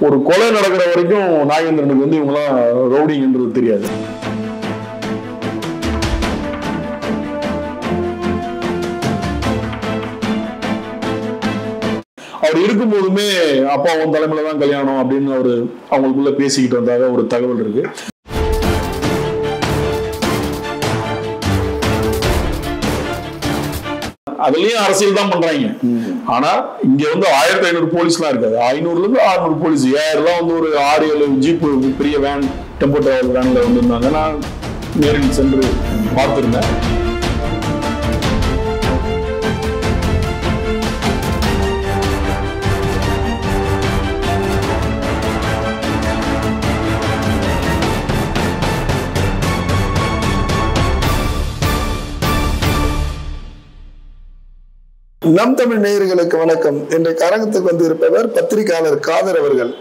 ஒரு கொலை நடக்கிற வரைக்கும் நாகேந்திரனுக்கு வந்து இவங்கெல்லாம் ரவுடிங்ன்றது தெரியாது. அவர் இருக்கும் போதுமே அப்பாவும் தலைமையில தான் கல்யாணம் அப்படின்னு அவங்களுக்குள்ள பேசிக்கிட்டு வந்தாக ஒரு தகவல் இருக்கு. அதுலயும் அரசியல் தான் பண்றாங்க. ஆனா இங்க வந்து 1500 போலீஸ் எல்லாம் இருக்காது. 500ல இருந்து 600 போலீஸ். 1000 வந்து ஒரு 6-7 ஜீப் பெரிய வேன், டெம்போ டிராவல் வேன்ல வந்திருந்தாங்க. நான் நேரில் சென்று பார்த்திருந்தேன். நம் தமிழ் நேயர்களுக்கு வணக்கம். இன்றைக்கு அரங்கத்துக்கு வந்து இருப்பவர் பத்திரிகையாளர் காதர் அவர்கள்.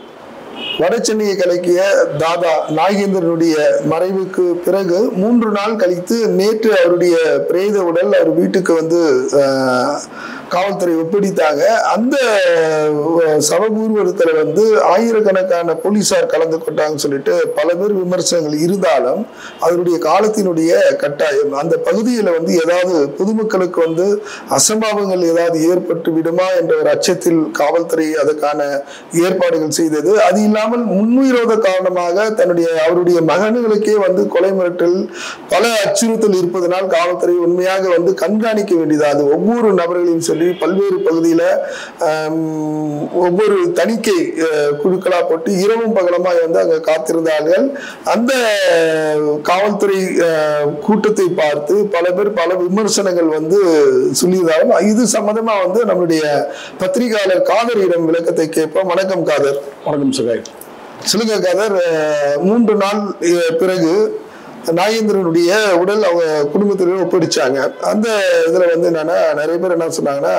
வட சென்னையை கலக்கிய தாதா நாகேந்திரனுடைய மறைவுக்கு பிறகு 3 நாள் கழித்து நேற்று அவருடைய பிரேத உடல் அவர் வீட்டுக்கு வந்து காவல்துறை ஒப்படைத்தாங்க. அந்த சவபூர்வத்தில் வந்து ஆயிரக்கணக்கான போலீசார் கலந்து கொண்டாங்கன்னு சொல்லிட்டு பல பேர் விமர்சனங்கள் இருந்தாலும் அதனுடைய காலத்தினுடைய கட்டாயம் அந்த பகுதியில் வந்து ஏதாவது பொதுமக்களுக்கு வந்து அசம்பாவங்கள் ஏதாவது ஏற்பட்டு விடுமா என்ற ஒரு அச்சத்தில் காவல்துறை அதற்கான ஏற்பாடுகள் செய்தது. அது இல்லாமல் முன்விரோத காரணமாக அவருடைய மகன்களுக்கே வந்து கொலை மிரட்டல் பல அச்சுறுத்தல் இருப்பதனால் காவல்துறை உண்மையாக வந்து கண்காணிக்க வேண்டியது. அது ஒவ்வொரு நபர்களையும் சொல்லி பல்வேறு பகுதியில் ஒவ்வொரு தணிக்கை குழுக்களா போட்டு இரவும் பகலமாக வந்து அங்க காத்திருந்தார்கள். அந்த காவல்துறை கூட்டத்தை பார்த்து பல பேர் பல விமர்சனங்கள் வந்து சொல்லியிருந்தாலும் இது சம்பந்தமா வந்து நம்மளுடைய பத்திரிகையாளர் காதரிடம் விளக்கத்தை கேட்போம். வணக்கம் காதர். வணக்கம் சகாய். சொல்லுங்க காதர், 3 நாள் பிறகு நாகேந்திரனுடைய உடல் அவங்க குடும்பத்தினர் ஒப்படைச்சாங்க. அந்த இதுல வந்து என்னன்னா நிறைய பேர் என்ன சொன்னாங்கன்னா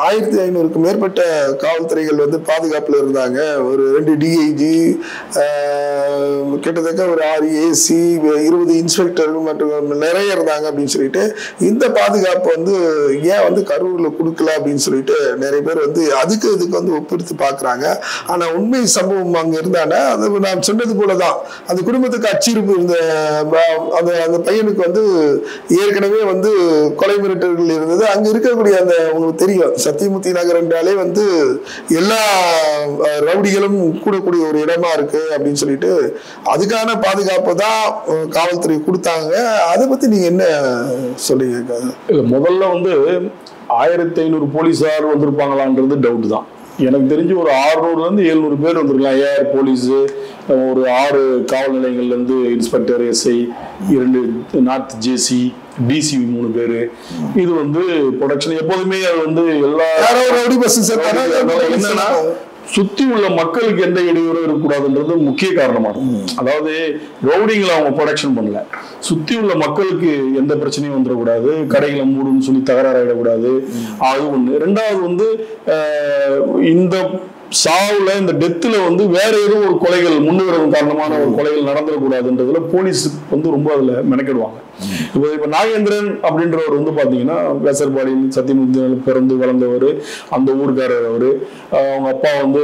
1500க்கு மேற்பட்ட காவல்துறைகள் வந்து பாதுகாப்புல இருந்தாங்க. ஒரு 2 டிஐஜி, கிட்டத்தட்ட ஒரு 6 ஏசி, 20 இன்ஸ்பெக்டர்கள் மற்றும் நிறைய இருந்தாங்க அப்படின்னு சொல்லிட்டு இந்த பாதுகாப்பு வந்து ஏன் வந்து கரூர்ல கொடுக்கல அப்படின்னு சொல்லிட்டு நிறைய பேர் வந்து இதுக்கு வந்து ஒப்பிடுத்து பாக்குறாங்க. ஆனா உண்மை சம்பவம் அங்க இருந்தானா அது நான் சொன்னது போலதான் அந்த குடும்பத்துக்கு அச்சிருப்பு இருந்த அந்த பையனுக்கு வந்து ஏற்கனவே வந்து கொலை மிரட்டல்கள் இருந்தது. அங்க இருக்கக்கூடிய அந்த உங்களுக்கு தெரியும் சத்தியமூர்த்தி நகர் என்றாலே வந்து எல்லா ரவுடிகளும் கூடக்கூடிய ஒரு இடமா இருக்கு அப்படின்னு சொல்லிட்டு அதுக்கான பாதுகாப்பு தான் காவல்துறை கொடுத்தாங்க. அதை பத்தி நீங்க என்ன சொல்றீங்க? முதல்ல வந்து 1500 போலீஸார் வந்திருப்பாங்களான்றது டவுட் தான். எனக்கு தெரிஞ்சு ஒரு 600 இருந்து 700 பேர் வந்திருக்கலாம். ஏஆர் போலீஸ், ஒரு 6 காவல் நிலையங்கள்ல இருந்து இன்ஸ்பெக்டர், எஸ்ஐ, 2 நார்த் ஜேசி, டிசி 3 பேரு. இது வந்து ப்ரொடக்ஷன் எப்போதுமே அது வந்து எல்லா என்னன்னா சுத்தி உள்ள மக்களுக்கு எந்த இடையூறும் இருக்கக்கூடாதுன்றது முக்கிய காரணமா இருக்கும். அதாவது ரவுடிங்களை அவங்க ப்ரொடக்ஷன் பண்ணல, சுத்தி உள்ள மக்களுக்கு எந்த பிரச்சனையும் வந்துடக்கூடாது, கடைகளை மூடுன்னு சொல்லி தகராறாயிடக்கூடாது. அது ஒண்ணு. 2வது வந்து இந்த சாவுல இந்த டெத்துல வந்து வேற ஏதோ ஒரு கொலைகள் முன்னுரிமை காரணமான ஒரு கொலைகள் நடந்துடக்கூடாதுன்றதுல போலீஸ் வந்து ரொம்ப அதுல மெனக்கிடுவாங்க. இப்ப நாகேந்திரன் அப்படின்றவர் வந்து பாத்தீங்கன்னா வேசர்பாடியில் சத்தியமூர்த்தி பிறந்து வளர்ந்தவர், அந்த ஊருக்காரர். அவரு அவங்க அப்பா வந்து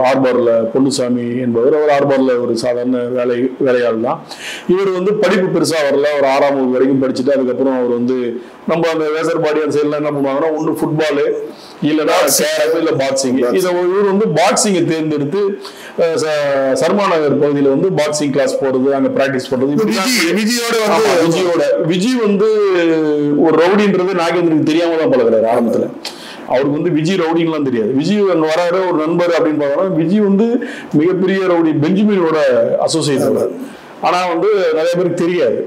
ஆர்பார்ல பொன்னுசாமி என்பவர். அவர் ஆர்பார்ல ஒரு சாதாரண வேலையாள் தான். இவர் வந்து படிப்பு பெருசா வரல, ஒரு 6ஆம் வகுப்பு வரைக்கும் படிச்சுட்டு அதுக்கப்புறம் அவர் வந்து நம்ம அந்த வேசர்பாடி அந்த சைட்ல என்ன பண்ணுவாங்கன்னா ஒண்ணு ஃபுட்பாலு இல்லைன்னா கேரட் இல்ல பாக்ஸிங். இவர் வந்து பாக்ஸிங்கை தேர்ந்தெடுத்து சர்மா நகர் பகுதியில வந்து பாக்ஸிங் கிளாஸ் போறது, அங்க பிராக்டிஸ் பண்றது. விஜய் வந்து ஒரு ரவுடின்றது நாகேந்திரனுக்கு தெரியாம தான் பழகுறாரு ஆரம்பத்துல. அவருக்கு வந்து விஜய் ரவுடின்லாம் தெரியாது. விஜய் அங்க வராரு ஒரு நண்பர் அப்படின்னு பார்த்தோம்னா விஜய் வந்து மிகப்பெரிய ரவுடி பெஞ்சமினோட அசோசியேட் ஆகிறார். ஆனா வந்து நிறைய பேருக்கு தெரியாது.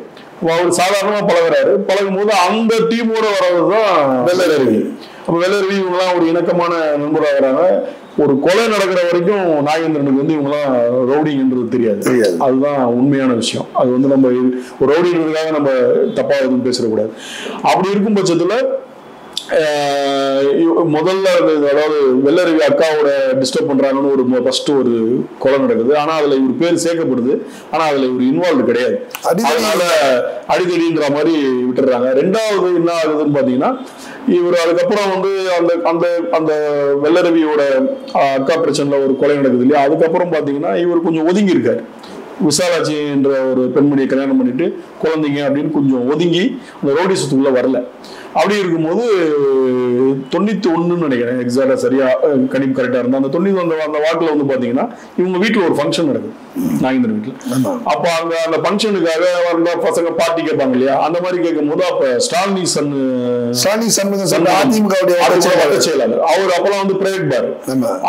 அவர் சாதாரணமா பழகுறாரு. பழகும் போது அந்த டீமோட வர்றதுதான் வெள்ளரவி. அப்ப வெள்ளரவி இவங்கெல்லாம் ஒரு இணக்கமான நண்பராகிறாங்க. ஒரு கொலை நடக்கிற வரைக்கும் நாகேந்திரனுக்கு வந்து இவங்கெல்லாம் ரவுடிங்ன்றது தெரியாது. அதுதான் உண்மையான விஷயம். அது வந்து நம்ம ஒரு ரவுடிங்கிறதுக்காக நம்ம தப்பா எதுவும் பேசக்கூடாது. அப்படி இருக்கும் பட்சத்துல முதல்ல அதாவது வெள்ளரவி அக்காவோட டிஸ்டர்ப் பண்றாங்கன்னு ஒரு ஃபர்ஸ்ட் ஒரு கொலை நடக்குது. ஆனா அதுல இவர் பேர் சேர்க்கப்படுது. ஆனா அதுல இவர் இன்வால்வ் கிடையாது. அதனால அடிதடின்ற மாதிரி விட்டுறாங்க. 2வது என்ன ஆகுதுன்னு பாத்தீங்கன்னா இவர் அதுக்கப்புறம் வந்து அந்த அந்த அந்த வெள்ளரவியோட அக்கா பிரச்சனைல ஒரு கொலை நடக்குது இல்லையா, அதுக்கப்புறம் பாத்தீங்கன்னா இவர் கொஞ்சம் ஒதுங்கி இருக்காரு. விசாலாட்சி என்ற ஒரு பெண்மணியை கல்யாணம் பண்ணிட்டு குழந்தைங்க அப்படின்னு கொஞ்சம் ஒதுங்கி அந்த ரவுடிசத்துக்குள்ள வரல. அப்படி இருக்கும்போது 91 நினைக்கிறேன் எக்ஸாக்டா, சரியா கணிப்பு கரெக்டா இருந்தா, அந்த 91 அந்த வாக்குல வந்து பாத்தீங்கன்னா இவங்க வீட்டுல ஒரு ஃபங்க்ஷன் நடக்குது, நாகேந்திரன் வீட்டுல. அப்ப அங்க அந்த ஃபங்க்ஷனுக்காக வந்த பசங்க பார்ட்டி கேட்பாங்க இல்லையா, அந்த மாதிரி கேட்கும் போது அப்ப ஸ்டாலினி அதிமுகவுடைய வட்ட செயலாளர் அவர் அப்பெல்லாம் வந்து பிரைவேட் பார்,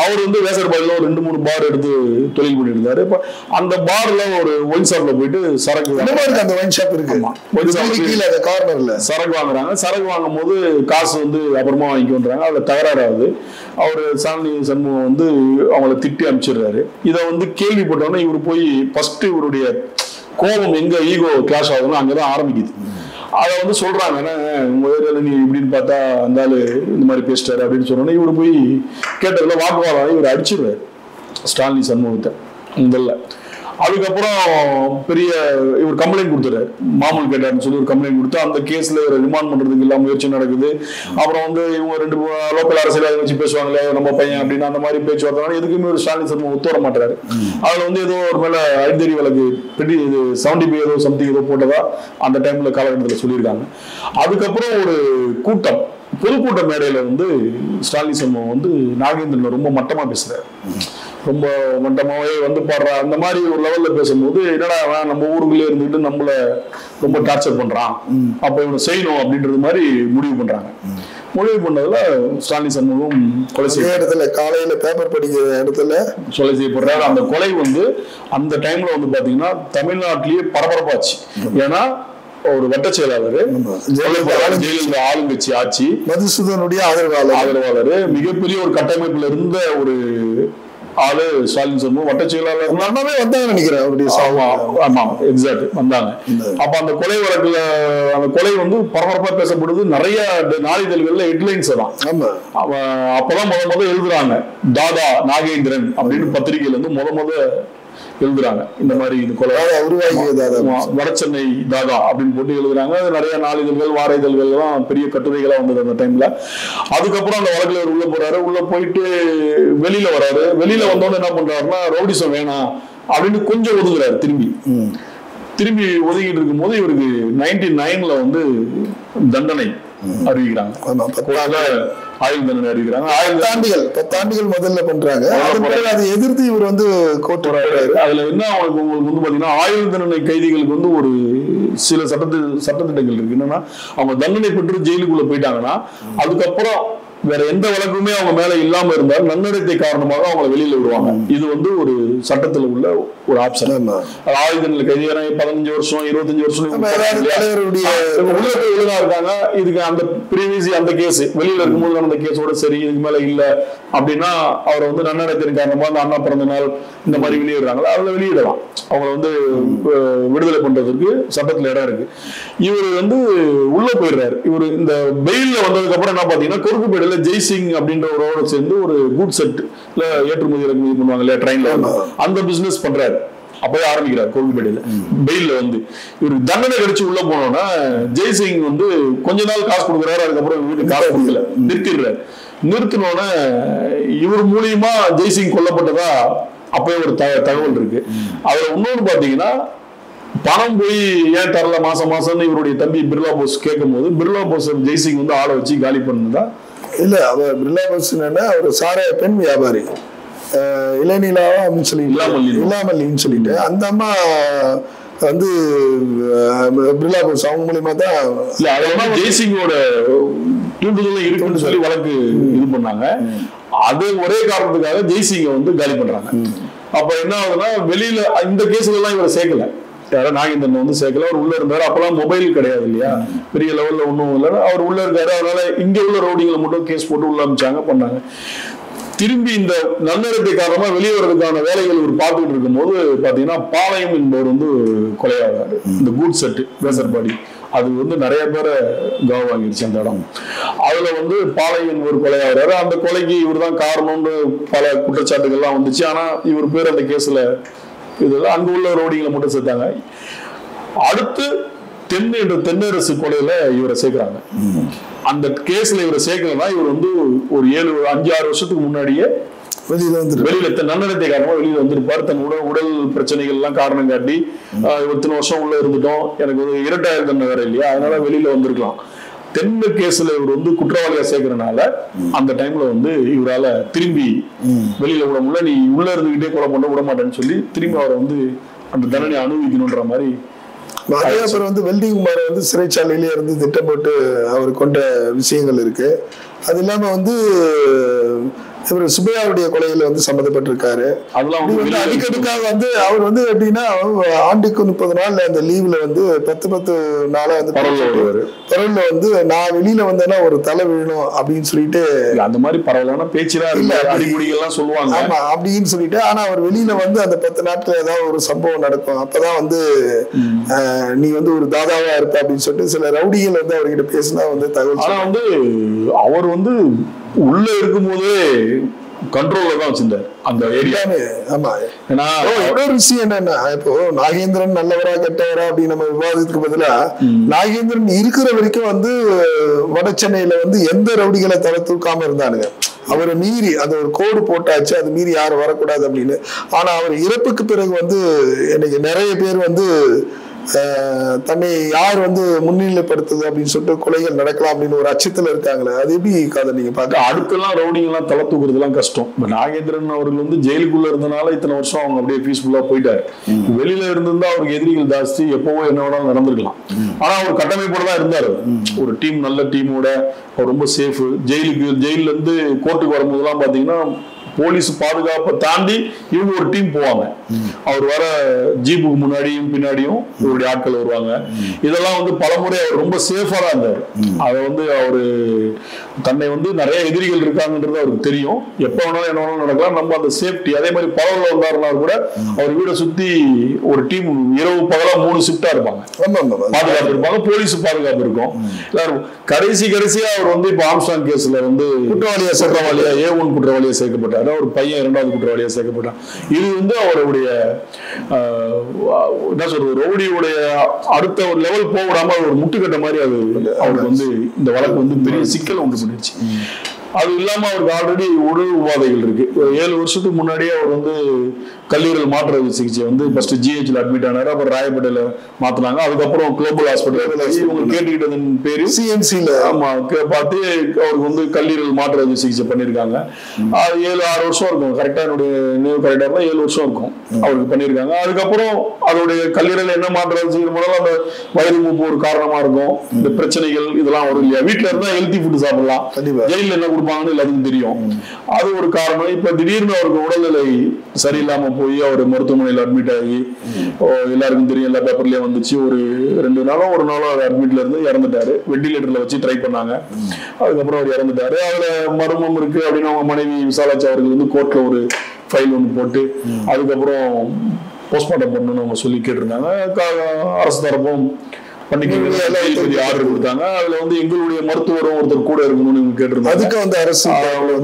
அவர் வந்து வேசர்பாடியில ஒரு 2-3 பார் எடுத்து தொழில் பண்ணிட்டு இருந்தாரு. இப்ப அந்த பார்ல ஒரு ஒயின் ஷாப்ல போயிட்டு சரக்கு, அந்த ஒயின் ஷாப் இருக்கு சரக்கு வாங்குறாங்க. சரக்கு வாங்கும் போது காசு வந்து அப்புறமா வாங்கிக்கொண்டாங்க, அதுல தகராறாகுது. அவரு சாலினி சண்முகம் வந்து அவங்களை திட்டி அனுப்பிச்சிடுறாரு. இதை வந்து கேள்விப்பட்டோன்னா இவர் போய் ஃபர்ஸ்ட் இவருடைய கோபம் எங்க ஈகோ கிளாஷ் ஆகுதுன்னு அங்கதான் ஆரம்பிக்குது. அதை வந்து சொல்றாங்க, உங்க ஏரியால நீ இப்படின்னு பார்த்தா அந்த ஆளு இந்த மாதிரி பேசிட்டாரு அப்படின்னு சொன்னோன்னா இவரு போய் கேட்டதுல வாக்குவாதம் இவர் அடிச்சிடுறாரு ஸ்டாலினி சண்முகத்தை முதல்ல. அதுக்கப்புறம் பெரிய இவர் கம்ப்ளைண்ட் கொடுத்துறாரு, மாமூல் கேட்டாருன்னு சொல்லி ஒரு கம்ப்ளைண்ட் கொடுத்து அந்த கேஸ்ல இவரை ரிமாண்ட் பண்றதுக்கு எல்லாம் முயற்சி நடக்குது. அப்புறம் வந்து இவங்க 2 லோக்கல் அரசியல் வச்சு பேசுவாங்களே நம்ம பையன் அப்படின்னு அந்த மாதிரி பேச்சுவார்த்தை எதுக்குமே ஒரு ஸ்டாலின் சண்முகம் ஒத்து வர மாட்டாரு. அதுல வந்து ஏதோ ஒரு மேல அடித்தறி வழக்கு பெரிய 75 ஏதோ சம்திங் ஏதோ போட்டதா அந்த டைம்ல காலகட்டத்தில் சொல்லியிருக்காங்க. அதுக்கப்புறம் ஒரு கூட்டம், பொதுக்கூட்ட மேடையில வந்து ஸ்டாலின் சண்முகம் வந்து நாகேந்திரன் ரொம்ப மட்டமா பேசுறாரு, ரொம்ப மட்டமாவே வந்து பாடுற அந்த மாதிரி ஒரு லெவல்ல பேசும்போது என்னடா நம்ம ஊருக்குள்ளே இருந்துட்டு நம்மள ரொம்ப டார்ச்சர் பண்றான், அப்ப இவனை செய்யணும் அப்படின்றது மாதிரி முடிவு பண்றாங்க. முடிவு பண்ணதுல ஸ்டாலின் சண்முகம் கொலை செய்ய இடத்துல காலையில பேப்பர் படிக்கிற இடத்துல கொலை செய்யப்படுறாரு. அந்த கொலை வந்து அந்த டைம்ல வந்து பாத்தீங்கன்னா தமிழ்நாட்டிலேயே பரபரப்பாச்சு. ஏன்னா ஒரு வட்ட செயலாளர், ஜெயலலிதா ஆளுங்கட்சி ஆட்சி, மதுசூதனுடைய ஆதரவாளர், மிகப்பெரிய ஒரு கட்டமைப்புல இருந்த ஒரு ஆளு ஸ்டாலின் சண்முகம் வட்ட செயலாளர் வந்தாங்க நினைக்கிறேன். ஆமா எக்ஸாக்ட் வந்தாங்க. அப்ப அந்த கொலை வழக்குல அந்த கொலை வந்து பரபரப்பா பேசப்படுது. நிறைய நாளிதழ்கள்ல ஹெட்லைன்ஸ் தான். அப்பதான் முத எழுதுறாங்க தாதா நாகேந்திரன் அப்படின்னு பத்திரிகையில இருந்து முத எழுதுறாங்க. இந்த மாதிரி இது கொலை வடசென்னை தாதா அப்படின்னு போட்டு எழுதுறாங்க. நிறைய நாளிதழ்கள் வார இதழ்கள் எல்லாம் பெரிய கட்டுரைகளா வந்தது அந்த டைம்ல. அதுக்கப்புறம் அந்த வழக்குல உள்ள போறாரு, உள்ள போயிட்டு வெளியில வராரு. வெளியில வந்தோன்னு என்ன பண்றாருன்னா ரவுடிசம் வேணாம் அப்படின்னு கொஞ்சம் ஒதுங்குறாரு. திரும்பி ஒதுங்கிட்டு இருக்கும் போது இவருக்கு 99ல வந்து தண்டனை அறிவிக்கிறாங்க, ஆயுள் தண்டனை அறிவிக்கிறாங்க. 10 ஆண்டுகள் முதல்ல பண்றாங்க. அதை எதிர்த்து இவர் வந்து கோர்ட் வராரு. அதுல என்ன உங்களுக்கு வந்து பாத்தீங்கன்னா ஆயுள் தண்டனை கைதிகளுக்கு வந்து ஒரு சில சட்டத்திட்டங்கள் இருக்கு. என்னன்னா அவங்க தண்டனை பெற்று ஜெயிலுக்குள்ள போயிட்டாங்கன்னா அதுக்கப்புறம் வேற எந்த வழக்குமே அவங்க மேல இல்லாம இருந்தால் நன்னடத்தை காரணமாக அவங்களை வெளியில விடுவாங்க. இது வந்து ஒரு சட்டத்துல உள்ள ஒரு ஆப்ஷன். ஆயுள் தண்டனை கைதி 15 வருஷம் 25 வருஷம் உள்ள இருக்காங்க. இதுக்கு அந்த ப்ரீவியஸ் அந்த கேஸ் வெளியில இருக்கும்போது அந்த கேஸோட சரி இதுக்கு மேல இல்ல அப்படின்னா அவரை வந்து நன்னடத்தின் காரணமா அந்த அண்ணா பிறந்த நாள் இந்த மாதிரி வெளியிடுறாங்களா அதுல வெளியிடலாம். அவங்களை வந்து விடுதலை பண்றதுக்கு சட்டத்துல இடம் இருக்கு. இவர் வந்து உள்ள போயிடுறாரு. இவர் இந்த பெயில்ல வந்ததுக்கு அப்புறம் என்ன பாத்தீங்கன்னா கொருக்குப்பேட்டையில ஜெய்சிங் அப்படின்றவரோட சேர்ந்து ஒரு குட் செட்ல ஏற்றுமதி இறக்குமதி பண்ணுவாங்க இல்லையா ட்ரெயின்ல, அந்த பிசினஸ் பண்றாரு. அப்பவே ஆரம்பிக்கிறார் கொருக்குப்பேட்டையில. பெயில்ல வந்து இவருக்கு தண்டனை கிடைச்சு உள்ள போனோம்னா ஜெய்சிங் வந்து கொஞ்ச நாள் காசு கொடுக்குறாரு. அதுக்கப்புறம் வீட்டுக்கு காசு கொடுக்கல, நிறுத்திடுறாரு. நிறுத்தினோட இவர் மூலியமா ஜெய்சிங் கொல்லப்பட்டதா அப்பவே ஒரு தகவல் இருக்கு. அதுல இன்னொன்னு பாத்தீங்கன்னா பணம் போய் ஏன் தரல மாசம் இவருடைய தம்பி பிர்லா போஸ் கேட்கும் போது பிர்லா போஸ் ஜெய்சிங் வந்து ஆளை வச்சு காலி பண்ணதா இல்ல. அவர் பிர்லா போஸ் என்னன்னா ஒரு சாராய பெண் வியாபாரி இளநிலாவா அப்படின்னு சொல்லி இல்லாமல்லின்னு சொல்லிட்டு அந்த அம்மா வந்து பிர்லா போஸ் அவங்க மூலியமா தான் ஜெய்சிங்கோட தூண்டுதல் இருக்குன்னு சொல்லி வழக்கு இது பண்ணாங்க. அது ஒரே காரணத்துக்காக ஜெய்சிங்க வந்து காலி பண்றாங்க. அப்ப என்ன ஆகுதுன்னா வெளியில இந்த கேஸ்ல எல்லாம் இவரை சேர்க்கல, நாகேந்திரன் வந்து சேர்க்கல. அவர் உள்ள இருந்தாரு. அப்பெல்லாம் மொபைல் கிடையாது இல்லையா, பெரிய லெவல்ல ஒன்றும் இல்லை. அவர் உள்ள இருக்காரு. அதனால இங்க உள்ள ரவுடிங்களை மட்டும் கேஸ் போட்டு உள்ள அமைச்சாங்க, பண்ணாங்க. திரும்பி இந்த நன்னடத்தை காரணமா வெளியே வர்றதுக்கான வேலைகள் இவர் பார்த்துட்டு இருக்கும் போது பாத்தீங்கன்னா பாளையம் என்பவர் வந்து கொலையாகிறாரு. இந்த குட் செட் வேசர்பாடி அது வந்து நிறைய பேரை கவ வாங்கிடுச்சு அந்த இடம். அதுல வந்து பாளையம் ஒரு கொலையாகிறாரு. அந்த கொலைக்கு இவர் தான் காரணம்னு பல குற்றச்சாட்டுகள்லாம் வந்துச்சு. ஆனா இவர் பேர் அந்த கேஸ்ல இதெல்லாம் அங்க உள்ள ரோடிகளை மட்டும் சேர்த்தாங்க. அடுத்து தென்னரசு கொலையில இவரை சேர்க்கிறாங்க. அந்த கேஸ்ல இவரை சேர்க்கலன்னா இவர் வந்து ஒரு 5-6 வருஷத்துக்கு முன்னாடியே வெளியில நன்னடத்தை காரணமா வெளியில வந்திருப்பாரு. தன் உடல் பிரச்சனைகள் எல்லாம் காரணம் காட்டி இத்தனை வருஷம் உள்ள இருந்துட்டோம், எனக்கு ஒரு இரட்டாயிரம் தண்டனை வேற இல்லையா, அதனால வெளியில வந்திருக்கலாம். தென்ன கேஸ்ல இவர் வந்து குற்றவாளியா சேர்க்கறதுனால அந்த டைம்ல வந்து இவரால திரும்பி வெளியில விட முடியல. நீ உள்ள இருந்துகிட்டே கொலை பண்ண விட மாட்டேன்னு சொல்லி திரும்பி அவரை வந்து அந்த தண்டனை அனுபவிக்கணும்ன்ற மாதிரி. அப்புறம் வந்து வெல்டிங் குமாரை வந்து சிறைச்சாலையிலே இருந்து திட்டம் போட்டு அவர் கொண்ட விஷயங்கள் இருக்கு. அது இல்லாம வந்து இவர் சுபையாவுடைய கொலையில வந்து சம்மந்தப்பட்டிருக்காரு. அடிக்கடிக்காக வந்து அவர் வந்து எப்படின்னா ஆண்டுக்கு 30 நாள் அந்த லீவ்ல வந்து 10 நாளா வந்து பரவல்ல வந்து நான் வெளியில வந்தேன்னா ஒரு தலை விழணும் அப்படின்னு சொல்லிட்டு அந்த மாதிரி பரவலான பேச்சுலாம் இல்ல, அடிப்படைகள்லாம் சொல்லுவாங்க. ஆமா அப்படின்னு சொல்லிட்டு, ஆனா அவர் வெளியில வந்து அந்த 10 நாட்கள் ஏதாவது ஒரு சம்பவம் நடக்கும், அப்பதான் வந்து நீ வந்து ஒரு தாதாவா இருப்ப அப்படின்னு சொல்லிட்டு சில ரவுடிகள் வந்து அவர்கிட்ட பேசினா வந்து தகவல். ஆனா வந்து அவர் வந்து உள்ள இருக்கும் போதே கண்ட்ரோல்ல தான் வச்சிருந்தார் அந்த ஏரியாவே. ஆமா, இன்னொரு விஷயம் என்னன்னா, இப்போ நாகேந்திரன் நல்லவரா கெட்டவரா அப்படின்னு நம்ம விவாதத்துக்கு பதிலா நாகேந்திரன் இருக்கிற வரைக்கும் வந்து வட சென்னையில வந்து எந்த ரவுடிகளை தலை தூக்காம இருந்தானுங்க. அவரை மீறி அது ஒரு கோடு போட்டாச்சு, அது மீறி யாரும் வரக்கூடாது அப்படின்னு. ஆனா அவர் இறப்புக்கு பிறகு வந்து எனக்கு நிறைய பேர் வந்து தன்னை யார் வந்து முன்னிலைப்படுத்துது அப்படின்னு சொல்லிட்டு கொலைகள் நடக்கலாம் அப்படின்னு ஒரு அச்சத்துல இருக்காங்களே, அது எப்படி காதை நீங்க பாக்க? அடுக்கெல்லாம் ரவுடிங் எல்லாம் தலை தூக்குறதுலாம் கஷ்டம். நாகேந்திரன் அவர்கள் வந்து ஜெயிலுக்குள்ள இருந்தனால இத்தனை வருஷம் அவங்க அப்படியே பீஸ்ஃபுல்லா போயிட்டாரு. வெளியில இருந்திருந்தா அவருக்கு எதிரிகள் ஜாஸ்தி, எப்பவோ என்ன வேணாலும் நடந்திருக்கலாம். ஆனா அவர் கட்டமைப்போட தான் இருந்தாரு. ஒரு டீம், நல்ல டீமோட அவர் ரொம்ப சேஃப். ஜெயில இருந்து கோர்ட்டுக்கு வரும்போதெல்லாம் பாத்தீங்கன்னா போலீஸ் பாதுகாப்பை தாண்டி இவங்க ஒரு டீம் போவாங்க. அவர் வர ஜீப்புக்கு முன்னாடியும் பின்னாடியும் இவருடைய ஆட்கள் வருவாங்க. இதெல்லாம் வந்து பலமுறை அவர் ரொம்ப சேஃபா தான் இருந்தார். அதை வந்து அவரு தன்னை வந்து நிறைய எதிரிகள் இருக்காங்கன்றது அவருக்கு தெரியும். எப்ப வேணாலும் என்ன வேணாலும் நடக்கலாம். நம்ம அந்த சேஃப்டி, அதே மாதிரி பவர்ல வந்தாருன்னா கூட அவர் வீடை சுத்தி ஒரு டீம் இரவு பகலா 3 ஷிஃப்டா இருப்பாங்க, பாதுகாப்பு இருப்பாங்க, போலீஸ் பாதுகாப்பு இருக்கும். எல்லாரும் கடைசியா அவர் வந்து இப்ப ஆம்ஸ்டாங் கேஸ்ல வந்து குற்றவாளியா A1 குற்றவாளியா சேர்க்கப்பட்டார். ஒரு பையன் 2வது குற்றவாளியா சேர்க்கப்பட்டான். இது வந்து அவருடைய என்ன சொல்றது, ரவுடியுடைய அடுத்த ஒரு லெவல் போடாம ஒரு முட்டுக்கட்ட மாதிரி அது அவருக்கு வந்து இந்த வழக்கு வந்து பெரிய சிக்கல் உண்டு பண்ணிடுச்சு. அது இல்லாம அவருக்கு ஆல்ரெடி உடல் உபாதைகள் இருக்கு. 7 வருஷத்துக்கு முன்னாடியே அவர் வந்து கல்லீரல் மாற்று சிகிச்சை வந்து ஃபர்ஸ்ட் GHல அட்மிட் ஆனாரு. அப்புறம் ராயப்பேட்டையில மாத்தினாங்க. அதுக்கப்புறம் குளோபல் ஹாஸ்பிட்டல் இவங்க கேட்டுக்கிட்டதன் பேரு CMCல ஆமா பார்த்து அவருக்கு வந்து கல்லீரல் மாற்று சிகிச்சை பண்ணிருக்காங்க. 7-6 வருஷம் இருக்கும். கரெக்டா என்னுடைய நினைவு கரெக்டா இருந்தா 7 வருஷம் இருக்கும் அவருக்கு பண்ணிருக்காங்க. அதுக்கப்புறம் அதோடைய கல்லீரல் என்ன மாற்று சிகிச்சை பண்ணாலும் அந்த வயிறு மூப்பு ஒரு காரணமா இருக்கும். இந்த பிரச்சனைகள் இதெல்லாம் வரும் இல்லையா. வீட்டுல இருந்தா ஹெல்த்தி ஃபுட் சாப்பிடலாம், ஜெயில என்ன கொடுப்பாங்கன்னு எல்லாத்துக்கும் தெரியும். அது ஒரு காரணம். இப்ப திடீர்னு அவருக்கு உடல்நிலை சரியில்லாம போய் அவர் மருத்துவமனையில் அட்மிட் ஆகி எல்லாருக்கும் தெரியும், எல்லா பேப்பர்லயும் வந்துச்சு. ஒரு 2 நாளோ 1 நாளோ அட்மிட்ல இருந்து இறந்துட்டாரு. வெண்டிலேட்டர்ல வச்சு ட்ரை பண்ணாங்க. அதுக்கப்புறம் அவர் இறந்துட்டாரு. அதுல மர்மம் இருக்கு அப்படின்னு அவங்க மனைவி விசாலாட்சி அவர்கள் வந்து கோர்ட்ல ஒரு ஃபைல் ஒன்று போட்டு அதுக்கப்புறம் போஸ்ட்மார்ட்டம் பண்ணணும்னு அவங்க சொல்லி கேட்டிருந்தாங்க. அரசு தரப்பும் பண்ணிக்க ஆர்டர் கொடுத்தாங்க. அதுல வந்து எங்களுடைய மருத்துவரும் ஒருத்தர் கூட இருக்கணும்னு கேட்டிருந்தாங்க. அதுக்கு வந்து அரசு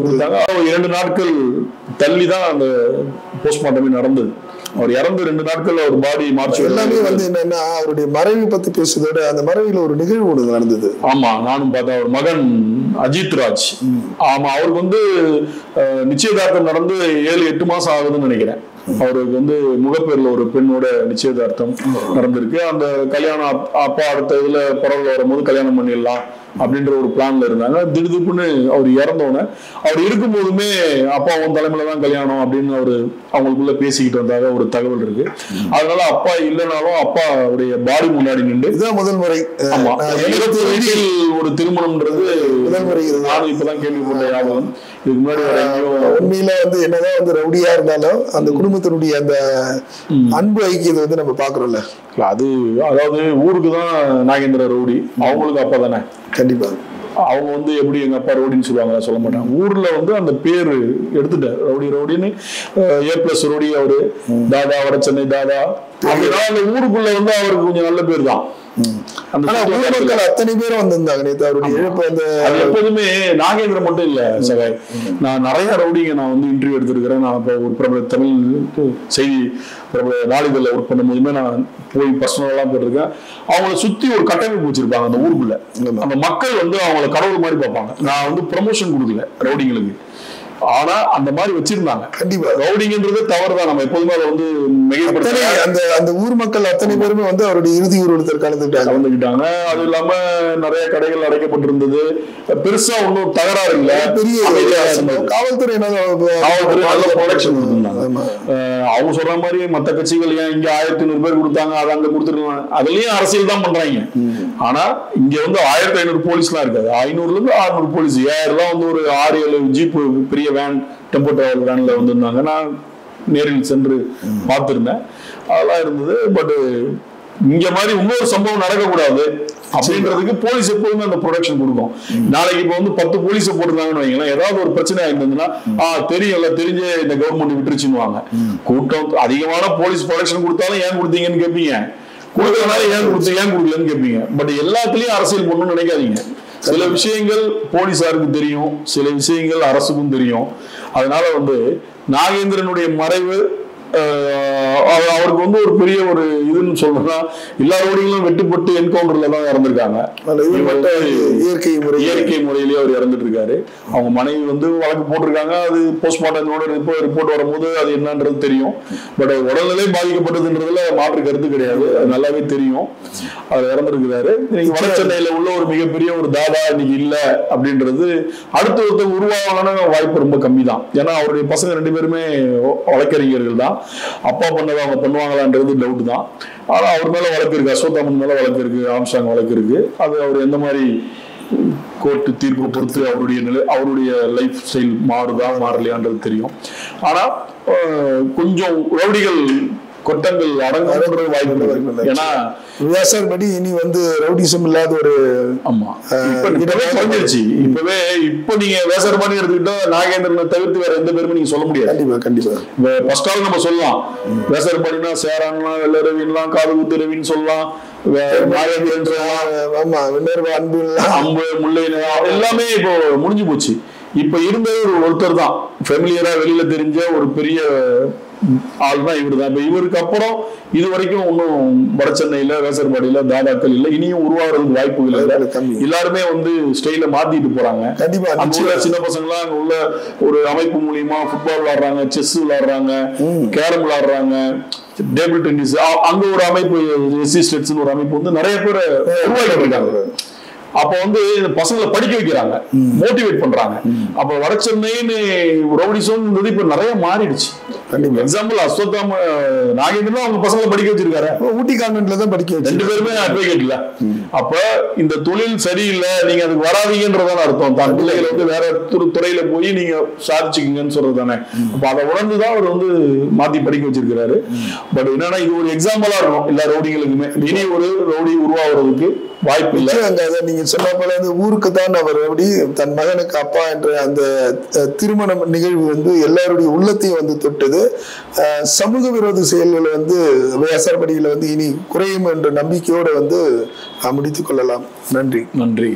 கொடுத்தாங்க. 2 நாட்கள் தள்ளி தான் அந்த போஸ்ட்மார்ட்டமே நடந்தது. அவர் இறந்து 2 நாட்கள் அவர் பாடி மார்ச். எல்லாமே வந்து என்னன்னா அவருடைய மறைவு பத்தி பேசுறதோட அந்த மறைவுல ஒரு நிகழ்வு ஒன்று நடந்தது. ஆமா, நானும் பார்த்தேன். அவர் மகன் அஜித் ராஜ், ஆமா, அவருக்கு வந்து நிச்சயதார்த்தம் நடந்து 7-8 மாசம் ஆகுதுன்னு நினைக்கிறேன். அவருக்கு வந்து முகப்பேர்ல ஒரு பெண்ணோட நிச்சயதார்த்தம் நடந்திருக்கு. அந்த கல்யாணம் அப்பா அடுத்த இதுல பரவல் வரும்போது கல்யாணம் பண்ணிடலாம் அப்படின்ற ஒரு பிளான்ல இருந்தாங்க. திடீர்னு அவர் இறந்தோடனே அவர் இருக்கும் போதுமே அப்பா உன் தலைமையில தான் கல்யாணம் அப்படின்னு அவங்களுக்குள்ள பேசிக்கிட்டு வந்தாங்க ஒரு தகவல் இருக்கு. அதனால அப்பா இல்லைனாலும் அப்பாவுடைய பாடி முன்னாடி நின்று இதுதான் முதல் முறை. ஆமா, வீட்டில் ஒரு திருமணம்ன்றது முதல் முறை. நானும் இப்பதான் கேள்விப்பட்ட ஞாபகம். இதுக்கு முன்னாடி உண்மையில வந்து என்னதான் வந்து ரவுடியா இருந்தாலும் அந்த குடும்பத்தினுடைய அந்த அன்பு ஐக்கியத்தை வந்து நம்ம பாக்குறோம்ல. அது அதாவது ஊருக்கு தான் நாகேந்திர ரவுடி, அவங்களுக்கு அப்பா தானே. கண்டிப்பா அவங்க வந்து எப்படி எங்க அப்பா ரவுடின்னு சொல்லுவாங்க, சொல்ல மாட்டாங்க. ஊர்ல வந்து அந்த பேரு எடுத்துட்டார், ரவுடின்னு. A+ ரவுடி அவரு, தாதா, வட சென்னை தாதா. அப்படின்னா அந்த ஊருக்குள்ள வந்து அவருக்கு கொஞ்சம் நல்ல பேர் தான். ஆனா ஊர் மக்கள் அத்தனை பேரும் வந்திருந்தாங்க நேற்று அவருடைய இழப்பு. அது எப்போதுமே நாகேந்திரன் மட்டும் இல்ல சகாய், நான் நிறைய ரவுடிங்க நான் வந்து இன்டர்வியூ எடுத்திருக்கிறேன். நான் இப்போ ஒரு பிரபல தமிழ் செய்தி பிரபல நாளிதழில் ஒர்க் பண்ணும் போதுமே நான் போய் பர்சனலாம் போட்டிருக்கேன். அவங்கள சுத்தி ஒரு கட்டமைப்பு வச்சிருப்பாங்க அந்த ஊருக்குள்ள. அந்த மக்கள் வந்து அவங்கள கடவுள் மாதிரி பார்ப்பாங்க. நான் வந்து ப்ரமோஷன் கொடுக்கல ரவுடிங்களுக்கு, ஆனா அந்த மாதிரி வச்சிருந்தாங்க. கண்டிப்பா ரவுடிங்கிறது தவறுதான், நம்ம எப்போதுமே அதை வந்து மிகப்படுத்த அந்த ஊர் மக்கள் அத்தனை பேருமே வந்து அவருடைய இறுதி ஊர்வலத்தில் கலந்துக்கிட்டாங்க. அது இல்லாம நிறைய கடைகள் அடைக்கப்பட்டிருந்தது. பெருசா ஒன்றும் தகராறு இல்லை. பெரிய காவல்துறை நல்ல ப்ரொடெக்ஷன் கொடுத்திருந்தாங்க. அவங்க சொல்ற மாதிரி மற்ற கட்சிகள் ஏன் இங்க 1500 பேர் கொடுத்தாங்க, அதை அங்க கொடுத்துருக்காங்க, அதுலயும் அரசியல் தான் பண்றாங்க. ஆனா இங்க வந்து 1500 போலீஸ்லாம் இருக்காது. 500ல இருந்து 600 போலீஸ், 1000 வந்து ஒரு 6-7 ஜீப் பெரிய வேன், டெம்போ டிராவல் வேன்ல வந்திருந்தாங்க. நான் நேரில் சென்று பார்த்திருந்தேன், அதெல்லாம் இருந்தது. பட் இங்க மாதிரி இன்னொரு சம்பவம் நடக்கக்கூடாது அப்படின்றதுக்கு போலீஸ் எப்போதுமே அந்த ப்ரொடெக்ஷன் கொடுக்கும். நாளைக்கு இப்ப வந்து 10 போலீஸை போட்டிருந்தாங்கன்னு வைங்களேன், ஏதாவது ஒரு பிரச்சனை ஆயிருந்ததுன்னா தெரியல, தெரிஞ்சு இந்த கவர்மெண்ட் விட்டுருச்சுன்னுவாங்க. கூட்டம் அதிகமான போலீஸ் ப்ரொடெக்ஷன் கொடுத்தாலும் ஏன் கொடுத்தீங்கன்னு கேட்பீங்க, கொடுக்கறதுனால ஏன் கொடுக்கலன்னு கேட்பீங்க. பட் எல்லாத்துலயும் அரசியல் பண்ணணும்னு நினைக்காதீங்க. சில விஷயங்கள் போலீஸாருக்கு தெரியும், சில விஷயங்கள் அரசுக்கும் தெரியும். அதனால வந்து நாகேந்திரனுடைய மறைவு அவருக்கு வந்து ஒரு பெரிய ஒரு இதுன்னு சொல்லணும்னா, எல்லாரோடையும் வெட்டுப்பட்டு என்கவுண்டர்ல தான் இறந்துருக்காங்க. இயற்கை முறையிலேயே அவர் இறந்துட்டு இருக்காரு. அவங்க மனைவி வந்து வழக்கு போட்டிருக்காங்க. அது போஸ்ட்மார்ட்டமோட ரிப்போர்ட் வரும்போது அது என்னன்றது தெரியும். பட் உடல்நிலை பாதிக்கப்பட்டதுன்றதுல மாற்று கருத்து கிடையாது, அது நல்லாவே தெரியும். அவர் இறந்துருக்கிறாரு. இன்னைக்கு வட சென்னையில உள்ள ஒரு மிகப்பெரிய ஒரு தாதா இன்னைக்கு இல்ல அப்படின்றது அடுத்த ஒருத்தர் உருவாகணும்னு வாய்ப்பு ரொம்ப கம்மி தான். ஏன்னா அவருடைய பசங்க 2 பேருமே வழக்கறிஞர்கள் தான். அப்பா பண்ணதை அவங்க பண்ணுவாங்களான்றது டவுட் தான். ஆனா அவர் மேல வழக்கு இருக்கு, அஸ்வத்தாமன் மேல வழக்கு இருக்கு, ஆம்ஸ்டாங் வழக்கு இருக்கு. அது அவர் எந்த மாதிரி கோர்ட்டு தீர்ப்பு பொறுத்து அவருடைய லைஃப் ஸ்டைல் மாறுதா மாறலையான்றது தெரியும். ஆனா கொஞ்சம் ரவுடிகள் கொட்டங்கள் அடங்குற வாய்ப்பு. ஏன்னா வியாசார்படி இனி வந்து ரவுடிசம் இல்லாத ஒரு இப்பவே இப்ப நீங்க வேசார்பாடி எடுத்துக்கிட்டா நாகேந்திரனை தவிர்த்து வேற எந்த பேருமே நீங்க சொல்ல முடியாது. கண்டிப்பா ஃபர்ஸ்ட் ஆல் நம்ம சொல்லலாம், வேசார்பாடினா சேரான்லாம், வெள்ள ரவின்லாம், காது குத்து ரவின்னு சொல்லலாம், அம்பு முல்லை எல்லாமே இப்போ முடிஞ்சு போச்சு. இப்ப இருந்தது ஒருத்தர் தான் ஃபெமிலியரா வெளியில தெரிஞ்ச ஒரு பெரிய ஆள் தான் இவரு தான். இப்ப இவருக்கு அப்புறம் இது வரைக்கும் ஒன்னும் வட சென்னையில வேசர்பாடியில தாதாக்கள் இல்லை, இனியும் உருவாகிறதுக்கு வாய்ப்புகள் இல்லை. எல்லாருமே வந்து ஸ்டைல மாத்திட்டு போறாங்க. அங்க உள்ள சின்ன பசங்க எல்லாம் அங்க உள்ள ஒரு அமைப்பு மூலியமா ஃபுட்பால் விளையாடுறாங்க, செஸ் விளையாடுறாங்க, கேரம் விளையாடுறாங்க, டேபிள் டென்னிஸ். அங்க ஒரு அமைப்பு எஸ்சி ஸ்டேட்ஸ் ஒரு அமைப்பு வந்து நிறைய பேர் உருவாக்கி போயிட்டாங்க. அப்ப வந்து பசங்களை படிக்க வைக்கிறாங்க, மோட்டிவேட் பண்றாங்க. அப்ப வட சென்னைன்னு ரவுடிசம் இப்ப நிறைய மாறிடுச்சு. எக்ஸாம்பிள் அஸ்வத்தாம நாகேந்திரன் அவங்க பசங்களை படிக்க வச்சிருக்காரு, ஊட்டி கான்வென்ட்ல தான் படிக்க வச்சு, 2 பேருமே அட்வொகேட் இல்ல. அப்ப இந்த தொழில் சரியில்லை, நீங்க அதுக்கு வராதீங்கன்றதான அர்த்தம். தான் பிள்ளைகளை வந்து வேற துறையில போய் நீங்க சாதிச்சுக்கீங்கன்னு சொல்றதுதானே. அப்ப அதை உணர்ந்துதான் அவர் வந்து மாத்தி படிக்க வச்சிருக்கிறாரு. பட் என்னன்னா இது ஒரு எக்ஸாம்பிளா இருக்கும் எல்லா ரவுடிகளுக்குமே. இனி ஒரு ரவுடி உருவாகிறதுக்கு வாய்ப்பு இல்லை. நீங்க சொன்ன போல ஊருக்கு தான் அவர் ரவுடி, தன் மகனுக்கு அப்பா என்ற அந்த திருமண நிகழ்வு வந்து எல்லாருடைய உள்ளத்தையும் வந்து தொட்டது. சமூக விரோத செயல்களை வந்து வேசார்படியில வந்து இனி குறையும் என்ற நம்பிக்கையோடு வந்து முடித்துக் கொள்ளலாம். நன்றி.